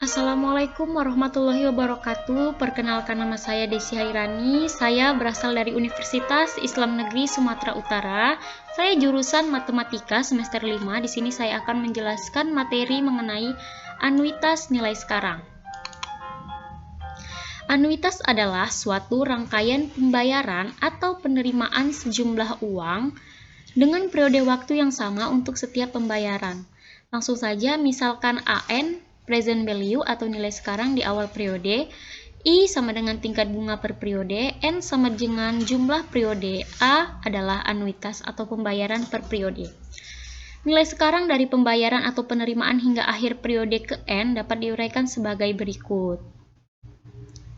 Assalamualaikum warahmatullahi wabarakatuh. Perkenalkan, nama saya Desi Hairani. Saya berasal dari Universitas Islam Negeri Sumatera Utara. Saya jurusan Matematika semester 5. Di sini saya akan menjelaskan materi mengenai anuitas nilai sekarang. Anuitas adalah suatu rangkaian pembayaran atau penerimaan sejumlah uang dengan periode waktu yang sama untuk setiap pembayaran. Langsung saja, misalkan AN, present value atau nilai sekarang di awal periode, I sama dengan tingkat bunga per periode, N sama dengan jumlah periode, A adalah anuitas atau pembayaran per periode. Nilai sekarang dari pembayaran atau penerimaan hingga akhir periode ke N dapat diuraikan sebagai berikut.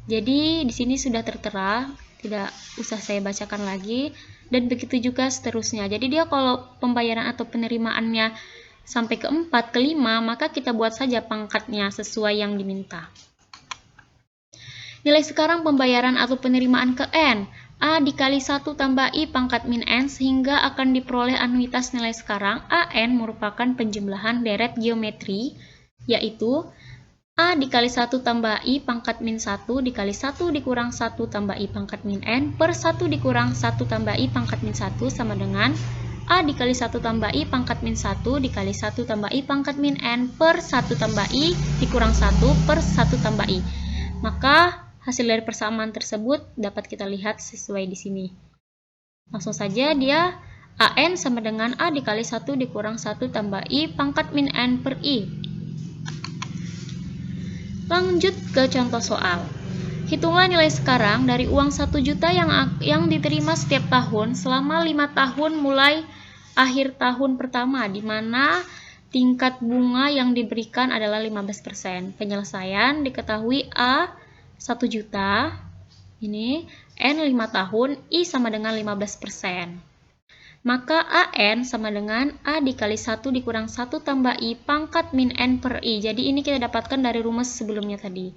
Jadi di sini sudah tertera, tidak usah saya bacakan lagi, dan begitu juga seterusnya. Jadi dia kalau pembayaran atau penerimaannya sampai ke 4, ke 5, maka kita buat saja pangkatnya sesuai yang diminta. Nilai sekarang pembayaran atau penerimaan ke N, A dikali 1 tambah I pangkat min N, sehingga akan diperoleh anuitas nilai sekarang. AN merupakan penjumlahan deret geometri, yaitu A dikali 1 tambah I pangkat min 1 dikali 1 dikurang 1 tambah I pangkat min N per 1 dikurang 1 tambah I pangkat min 1 sama dengan A dikali 1 tambah I pangkat min 1 dikali 1 tambah I pangkat min N per 1 tambah I dikurang 1 per 1 tambah I. Maka hasil dari persamaan tersebut dapat kita lihat sesuai di sini. Langsung saja, dia AN sama dengan A dikali 1 dikurang 1 tambah I pangkat min N per I. Lanjut ke contoh soal. Hitunglah nilai sekarang dari uang 1 juta yang diterima setiap tahun selama 5 tahun mulai akhir tahun pertama, di mana tingkat bunga yang diberikan adalah 15%. Penyelesaian diketahui A 1 juta, ini N 5 tahun, I sama dengan 15%. Maka AN sama dengan A dikali 1 dikurang 1 tambah I pangkat min N per I. Jadi ini kita dapatkan dari rumus sebelumnya tadi.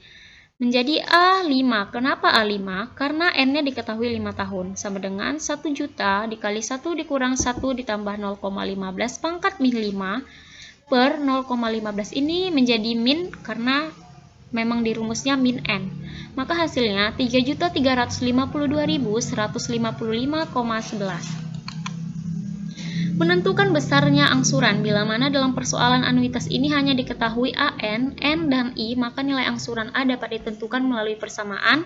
Menjadi A5. Kenapa A5? Karena N-nya diketahui 5 tahun. Sama dengan 1 juta dikali 1 dikurang 1 ditambah 0,15 pangkat min 5 per 0,15. Ini menjadi min karena memang di rumusnya min N. Maka hasilnya 3.352.155,11. Menentukan besarnya angsuran. Bila mana dalam persoalan anuitas ini hanya diketahui AN, N, dan I, maka nilai angsuran A dapat ditentukan melalui persamaan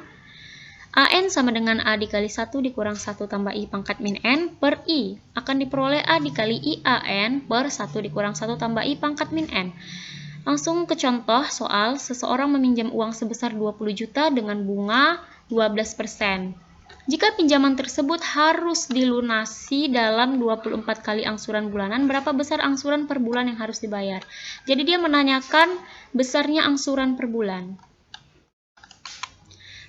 AN sama dengan A dikali 1 dikurang 1 tambah I pangkat min N per I. Akan diperoleh A dikali I AN per 1 dikurang 1 tambah I pangkat min N. Langsung ke contoh soal. Seseorang meminjam uang sebesar 20 juta dengan bunga 12%. Jika pinjaman tersebut harus dilunasi dalam 24 kali angsuran bulanan, berapa besar angsuran per bulan yang harus dibayar? Jadi dia menanyakan besarnya angsuran per bulan.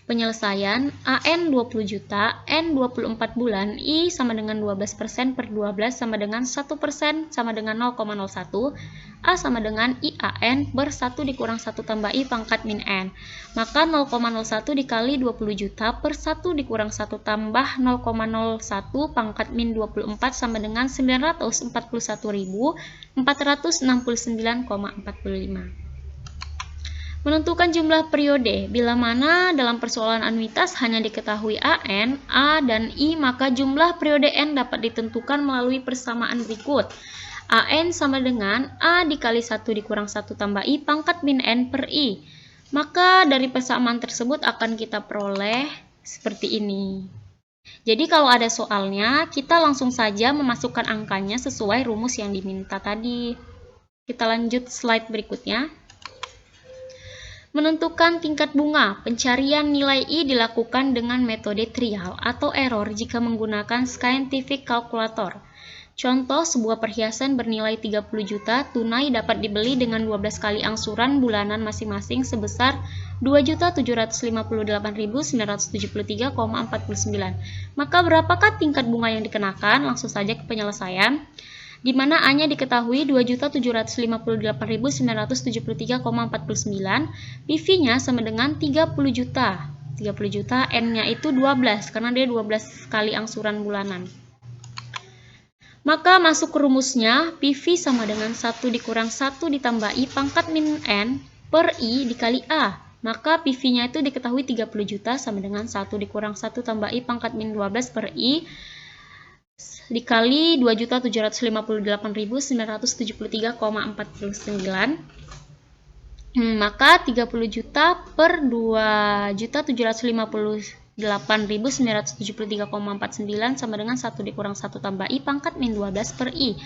Penyelesaian, AN 20 juta, N 24 bulan, I sama dengan 12% per 12 sama dengan 1% sama dengan 0,01, A sama dengan IAN per 1 dikurang 1 tambah I pangkat min N. Maka 0,01 dikali 20 juta per 1 dikurang 1 tambah 0,01 pangkat min 24 sama dengan 941.469,45. Menentukan jumlah periode. Bila mana dalam persoalan anuitas hanya diketahui AN, A, dan I, maka jumlah periode N dapat ditentukan melalui persamaan berikut. AN sama dengan A dikali 1 dikurang 1 tambah I pangkat min N per I. Maka dari persamaan tersebut akan kita peroleh seperti ini. Jadi kalau ada soalnya, kita langsung saja memasukkan angkanya sesuai rumus yang diminta tadi. Kita lanjut slide berikutnya. Menentukan tingkat bunga. Pencarian nilai I dilakukan dengan metode trial atau error jika menggunakan scientific calculator. Contoh, sebuah perhiasan bernilai 30 juta tunai dapat dibeli dengan 12 kali angsuran bulanan masing-masing sebesar 2.758.973,49. Maka berapakah tingkat bunga yang dikenakan? Langsung saja ke penyelesaian. Di mana A-nya diketahui 2.758.973,49, PV-nya sama dengan 30 juta. 30 juta, N-nya itu 12, karena dia 12 kali angsuran bulanan. Maka masuk ke rumusnya, PV sama dengan 1 dikurang 1 ditambah I pangkat min N per I dikali A. Maka PV-nya itu diketahui 30 juta sama dengan 1 dikurang 1 tambah I pangkat min 12 per I dikali 2.758.973,49. Maka 30 juta per 2.758.973,49 sama dengan 1 dikurang 1 tambah I pangkat min 12 per I.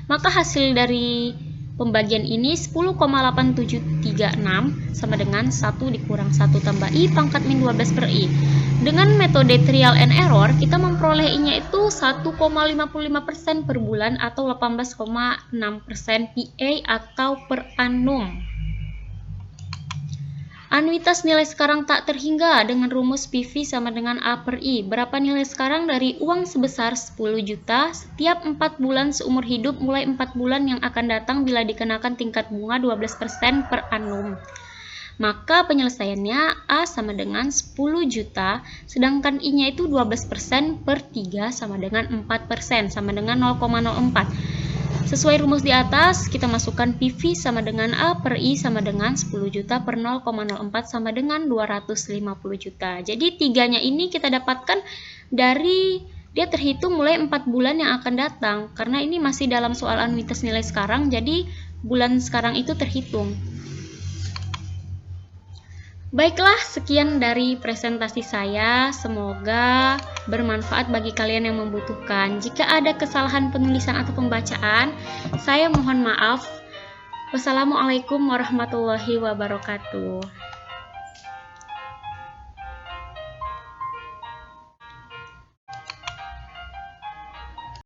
Maka hasil dari pembagian ini 10,8736 sama dengan 1 dikurang 1 tambah I pangkat min 12 per I. Dengan metode trial and error, kita memperoleh I-nya itu 1,55% per bulan atau 18,6% PA atau per annum. Anuitas nilai sekarang tak terhingga dengan rumus PV sama dengan A per I. Berapa nilai sekarang dari uang sebesar 10 juta setiap 4 bulan seumur hidup mulai 4 bulan yang akan datang bila dikenakan tingkat bunga 12% per annum. Maka penyelesaiannya A sama dengan 10 juta, sedangkan I-nya itu 12% per 3 sama dengan 4%, sama dengan 0,04. Sesuai rumus di atas, kita masukkan PV sama dengan A per I sama dengan 10 juta per 0,04 sama dengan 250 juta. Jadi tiganya ini kita dapatkan dari, dia terhitung mulai 4 bulan yang akan datang. Karena ini masih dalam soal anuitas nilai sekarang, jadi bulan sekarang itu terhitung. Baiklah, sekian dari presentasi saya. Semoga bermanfaat bagi kalian yang membutuhkan. Jika ada kesalahan penulisan atau pembacaan, saya mohon maaf. Wassalamualaikum warahmatullahi wabarakatuh.